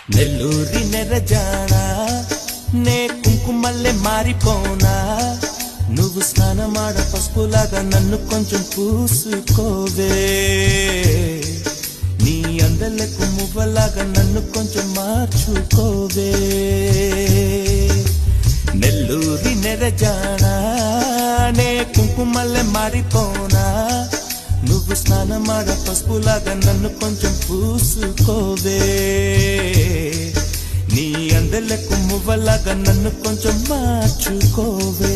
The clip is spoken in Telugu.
నెల్లూరి నెరజానా నే కుంకుమల్లె మారిపోనా నువ్వు స్నానమాడ పసుపులాగా నన్ను కొంచెం పూసుకోవే నీ అందలకు మువ్వలాగా నన్ను కొంచెం మార్చుకోవే నెల్లూరి నెరజానా నే కుంకుమల్లె మారిపోనా నువ్వు స్నానమాడ పసుపులాగా నన్ను కొంచెం పూసుకోవే నీ అందలకు మువ్వలాగా నన్ను కొంచెం మార్చుకోవే